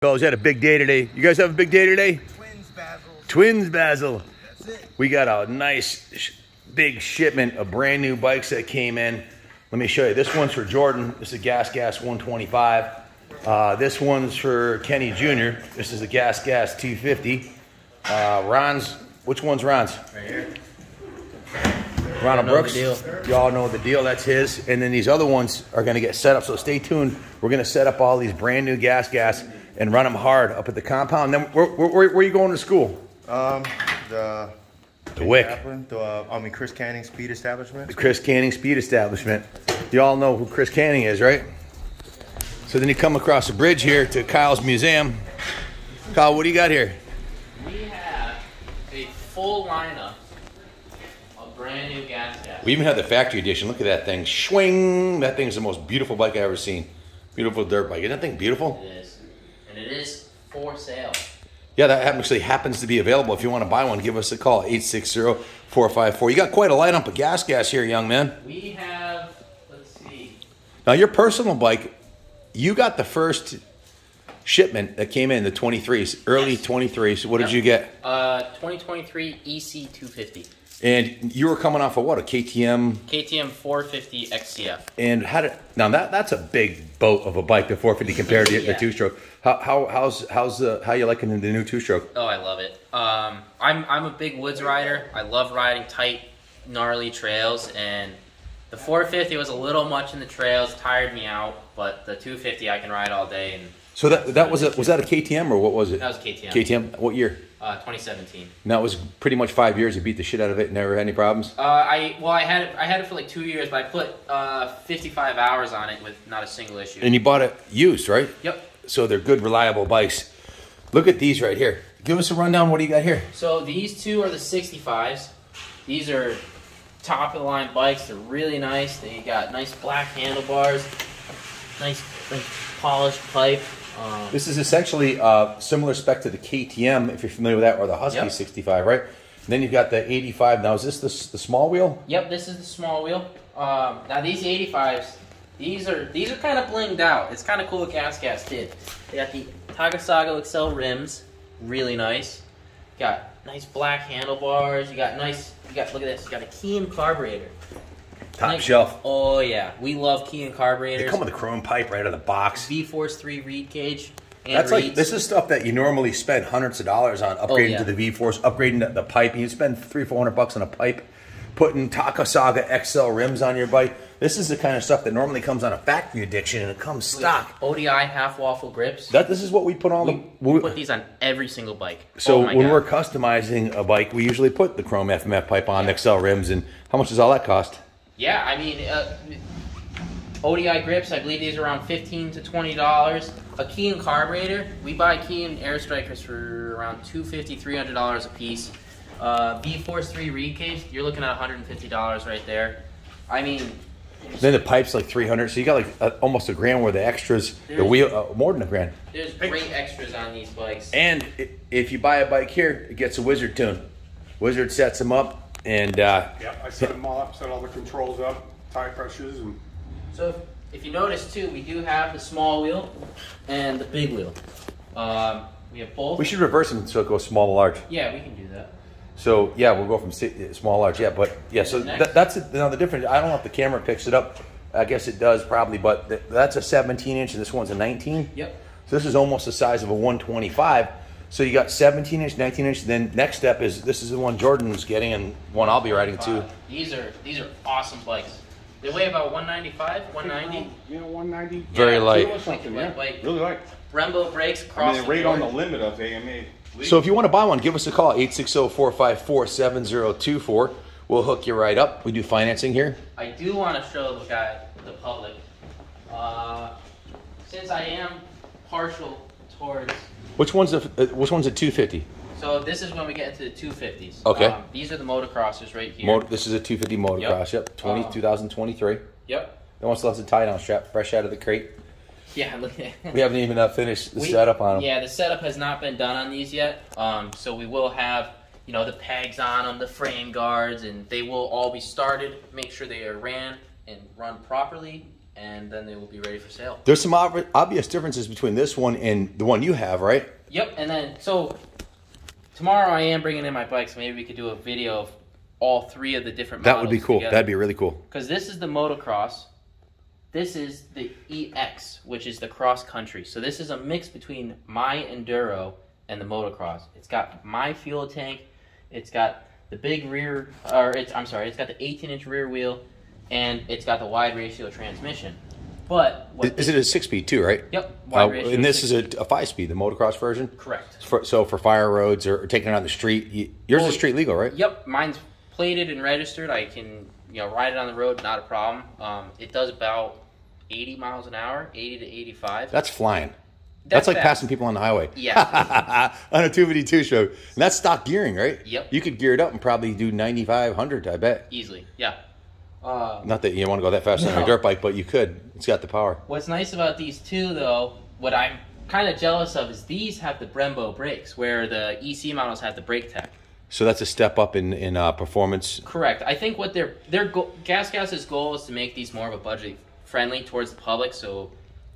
Fellas, had a big day today. You guys have a big day today? Twins, Basil. Twins, Basil. That's it. We got a nice big shipment of brand new bikes that came in. Let me show you. This one's for Jordan. This is a Gasgas 125. This one's for Kenny Jr. This is a Gasgas 250. Ron's, which one's Ron's? Right here. Ronald Brooks. Y'all know the deal. That's his. And then these other ones are going to get set up. So stay tuned. We're going to set up all these brand new Gasgas and run them hard up at the compound. Then where are you going to school? The WIC. Kaplan, Chris Canning Speed Establishment. The Chris Canning Speed Establishment. You all know who Chris Canning is, right? So then you come across the bridge here to Kyle's museum. Kyle, what do you got here? We have a full lineup of brand new Gasgas. We even have the factory edition. Look at that thing. Swing! That thing is the most beautiful bike I've ever seen. Beautiful dirt bike. Isn't that thing beautiful? It is. And it is for sale. Yeah, that actually happens to be available. If you want to buy one, give us a call, 860-454. You got quite a lineup of Gasgas here, young man. We have, let's see. Now, your personal bike, you got the first shipment that came in, the 23s, early Yes. 23s. What did you get? 2023 EC250. And you were coming off of what, a KTM? KTM 450 XCF. And now that's a big boat of a bike, the 450 compared to the two-stroke. How you liking the new two-stroke? Oh, I love it. I'm a big woods rider. I love riding tight, gnarly trails, and the 450 was a little much in the trails, tired me out. But the 250 I can ride all day. And so that was that a KTM or what was it? That was KTM. KTM. What year? 2017. Now it was pretty much 5 years. You beat the shit out of it. Never had any problems. I had it for like 2 years, but I put 55 hours on it with not a single issue. And you bought it used, right? Yep. So they're good, reliable bikes. Look at these right here. Give us a rundown. What do you got here? So these two are the 65s. These are top of the line bikes. They're really nice. They got nice black handlebars, nice polished pipe. This is essentially similar spec to the KTM, if you're familiar with that, or the Husky 65, right? And then you've got the 85. Now, is this the small wheel? Yep, this is the small wheel. Now these 85s, these are kind of blinged out. It's kind of cool what Gasgas did. They got the Tagasago Excel rims, really nice. Got nice black handlebars. Look at this. You got a Kean carburetor. Top shelf. Oh yeah, we love Kean carburetors. They come with a chrome pipe right out of the box. V-Force 3 reed cage. That's like, this is stuff that you normally spend hundreds of dollars on, upgrading to the V-Force, upgrading the pipe. You spend $300-400 on a pipe, putting Takasaga XL rims on your bike. This is the kind of stuff that normally comes on a factory edition, and it comes stock. ODI half waffle grips. This is what we put on we put these on every single bike. So when we're customizing a bike, we usually put the chrome FMF pipe on, XL rims, and how much does all that cost? Yeah, I mean, ODI grips, I believe these are around $15 to $20. A Kean carburetor, we buy Kean air strikers for around $250, $300 a piece. V-Force 3 reed cage, you're looking at $150 right there. I mean, then the pipe's like $300, so you got like almost $1,000 worth of extras. The wheel, more than $1,000. There's great extras on these bikes. And if you buy a bike here, it gets a Wizard tune. Wizard sets them up, and yep, I set them all up, set all the controls up, tire pressures, and so if you notice too, we do have the small wheel and the big wheel. We have both. We should reverse them so it goes small to large. Yeah, we can do that. So yeah, we'll go from small to large. Yeah, but yeah. So that's it. Now the difference. I don't know if the camera picks it up. I guess it does probably, but that's a 17-inch and this one's a 19. Yep. So this is almost the size of a 125. So you got 17-inch, 19-inch. Then next step is this is the one Jordan's getting and one I'll be riding too. These are awesome bikes. They weigh about 195, 190. Yeah, 190. Very light. Really light. Brembo brakes. They're right on the limit of AMA. So if you want to buy one, give us a call, 860-454-7024. We'll hook you right up. We do financing here. I do want to show the public, since I am partial towards. Which one's a 250? So this is when we get into the 250s. Okay. These are the motocrossers right here. This is a 250 motocross. Yep. 2023. Yep. That one still has a tie-down strap, fresh out of the crate. Yeah, look at We haven't even finished the setup on them. Yeah, the setup has not been done on these yet. So we will have, the pegs on them, the frame guards, and they will all be started. Make sure they are ran and run properly, and then they will be ready for sale. There's some obvious differences between this one and the one you have, right? Yep, and then, so, tomorrow I am bringing in my bikes. Maybe we could do a video of all three of the different models. That would be cool. Together. That'd be really cool. Because this is the motocross. This is the EX, which is the cross country. So this is a mix between my enduro and the motocross. It's got my fuel tank. It's got the big rear, it's got the 18-inch rear wheel, and it's got the wide ratio transmission. But is it a 6-speed too, right? Yep. Wide ratio and this is a 5-speed, the motocross version. Correct. So for fire roads or taking it on the street, yours is street legal, right? Yep. Mine's plated and registered. I can ride it on the road, not a problem. It does about 80 miles an hour, 80 to 85. That's flying. That's like fast. passing people on the highway. Yeah. On a 252 stroke. And that's stock gearing, right? Yep. You could gear it up and probably do 9,500, I bet. Easily, yeah. Not that you want to go that fast on a dirt bike, but you could. It's got the power. What's nice about these two, though, what I'm kind of jealous of is these have the Brembo brakes, where the EC models have the brake tech. So that's a step up in performance. Correct. I think what Gasgas's goal is to make these more of a budget friendly towards the public, so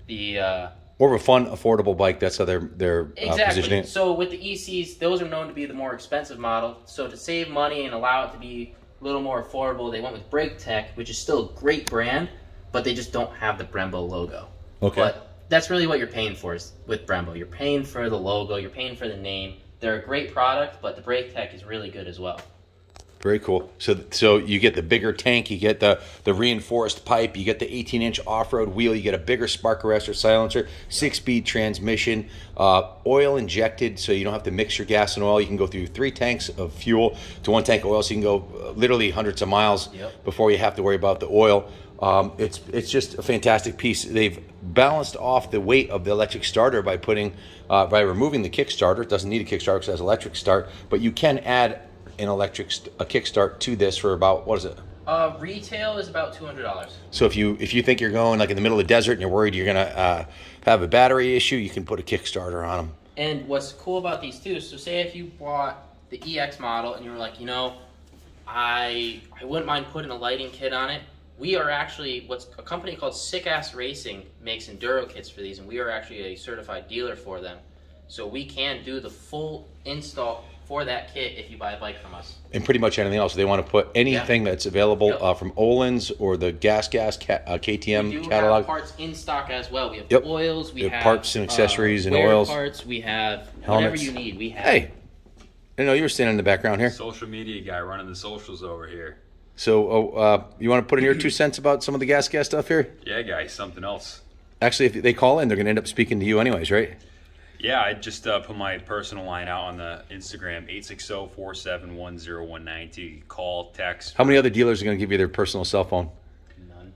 the more of a fun, affordable bike. That's how they're exactly. positioning it. So with the ECs, those are known to be the more expensive model. So to save money and allow it to be a little more affordable, they went with Brake Tech, which is still a great brand, but they just don't have the Brembo logo. Okay. But that's really what you're paying for is with Brembo. You're paying for the logo. You're paying for the name. They're a great product, but the Brake Tech is really good as well. Very cool. So you get the bigger tank, you get the reinforced pipe, you get the 18-inch off-road wheel, you get a bigger spark arrestor silencer, 6-speed transmission, oil injected, so you don't have to mix your gas and oil. You can go through 3 tanks of fuel to 1 tank of oil, so you can go literally hundreds of miles before you have to worry about the oil. It's just a fantastic piece. They've balanced off the weight of the electric starter by by removing the kickstarter. It doesn't need a kickstarter because it has electric start, but you can add a kickstart to this for about, what is it? Retail is about $200. So if you think you're going like in the middle of the desert and you're worried you're gonna have a battery issue, you can put a kickstarter on them. And what's cool about these too, so say if you bought the EX model and you were like, I wouldn't mind putting a lighting kit on it. We are actually, a company called Sick Ass Racing makes enduro kits for these, and we are actually a certified dealer for them. So we can do the full install for that kit if you buy a bike from us. And pretty much anything else. They want to put anything that's available from Olin's or the Gasgas KTM we do catalog. have parts in stock as well. We have oils, we have parts and accessories and oils. Parts, we have helmets. Whatever you need. We have. Hey, I know you were standing in the background here. Social media guy running the socials over here. So you want to put in your 2 cents about some of the Gasgas stuff here? Yeah, guys, something else. Actually, if they call in, they're going to end up speaking to you anyways, right? Yeah, I just put my personal line out on the Instagram, 860-471-0192. Call, text. How many other dealers are going to give you their personal cell phone? None.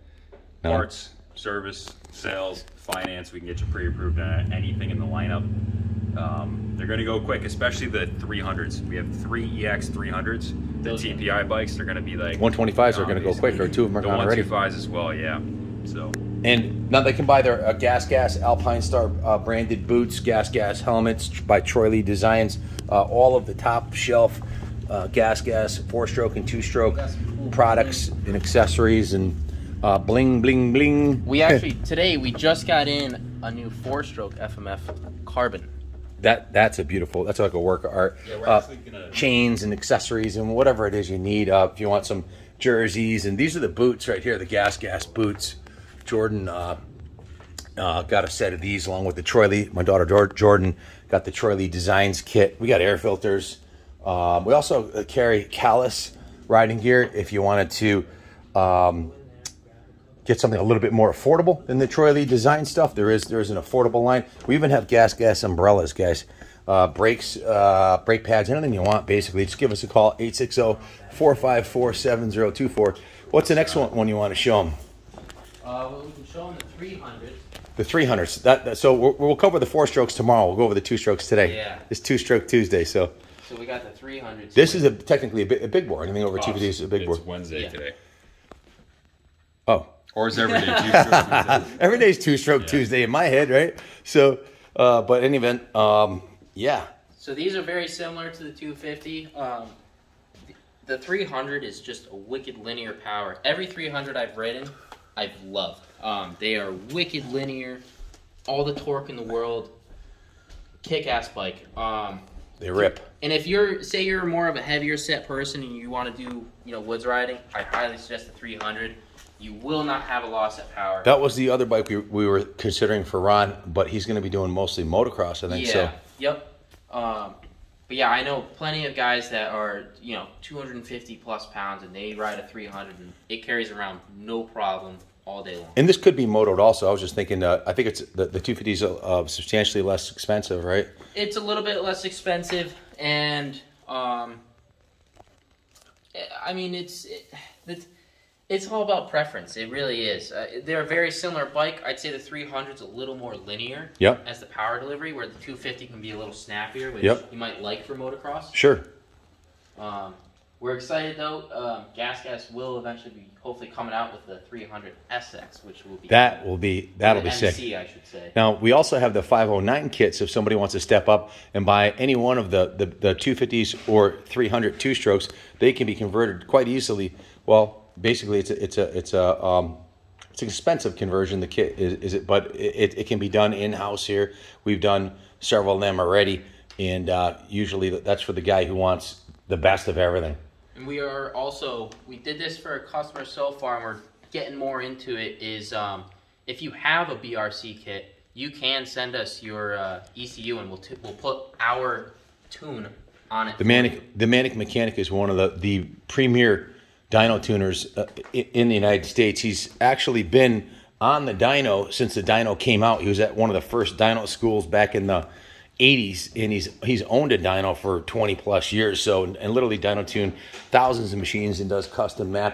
Parts, service, sales, finance. We can get you pre-approved on anything in the lineup. They're going to go quick, especially the 300s. We have 3 EX 300s. The TPI bikes, they're going to be like 125s are going to go quick, or 2 of them are the gone already. 125s as well, yeah. So. And now they can buy their Gasgas Alpine Star branded boots, Gasgas helmets by Troy Lee Designs, all of the top shelf Gasgas 4-stroke and 2-stroke products and accessories and bling, bling, bling. We actually, today, we just got in a new 4-stroke FMF carbon. That's like a work of art. Yeah, we're actually gonna... Chains and accessories and whatever it is you need. If you want some jerseys, and these are the boots right here, the Gasgas boots. Jordan got a set of these along with the Troy Lee. My daughter Jordan got the Troy Lee Designs kit. We got air filters. We also carry Callus riding gear if you wanted to get something a little bit more affordable than the Troy Lee Design stuff. There is an affordable line. We even have Gasgas umbrellas, guys. Brakes, brake pads, anything you want, basically. Just give us a call, 860-454-7024. What's the next one you want to show them? Well, we can show them the 300s. The 300s. So we'll cover the 4-strokes tomorrow. We'll go over the 2-strokes today. Yeah. It's 2-stroke Tuesday, so. So we got the 300s. This is technically a big board. Anything over 250 is a big board. It's Wednesday today. Oh. Or is every day 2-stroke Tuesday? Every day's 2-stroke Tuesday in my head, right? So, but in any event, yeah. So these are very similar to the 250. The 300 is just a wicked linear power. Every 300 I've ridden I've loved. They are wicked linear, all the torque in the world, kick-ass bike. They rip. And if say you're more of a heavier set person and you want to do, woods riding, I highly suggest the 300. You will not have a loss at power. That was the other bike we were considering for Ron, but he's going to be doing mostly motocross, I think. Yeah. So. Yep. But yeah, I know plenty of guys that are 250 plus pounds and they ride a 300 and it carries around no problem all day long. And this could be motoed also. I was just thinking, I think it's the 250 is substantially less expensive, right? It's a little bit less expensive, and I mean it's all about preference. It really is. They're a very similar bike. I'd say the 300 is a little more linear as the power delivery, where the 250 can be a little snappier, which you might like for motocross. Sure. We're excited though. Gasgas will eventually be hopefully coming out with the 300 SX, which will be that'll be sick. MC, I should say. Now we also have the 509 kits. If somebody wants to step up and buy any one of the 250s or 300 two-strokes, they can be converted quite easily. Well, basically, it's an expensive conversion. The kit but it can be done in-house here. We've done several of them already, and usually that's for the guy who wants the best of everything. And we did this for a customer so far, and we're getting more into it, is if you have a BRC kit, you can send us your ECU, and we'll put our tune on it. The Manic Mechanic is one of the premier dyno tuners in the United States. He's actually been on the dyno since the dyno came out. He was at one of the first dyno schools back in the 80s, and he's owned a dyno for 20 plus years. So, and literally dyno tuned thousands of machines and does custom mapping.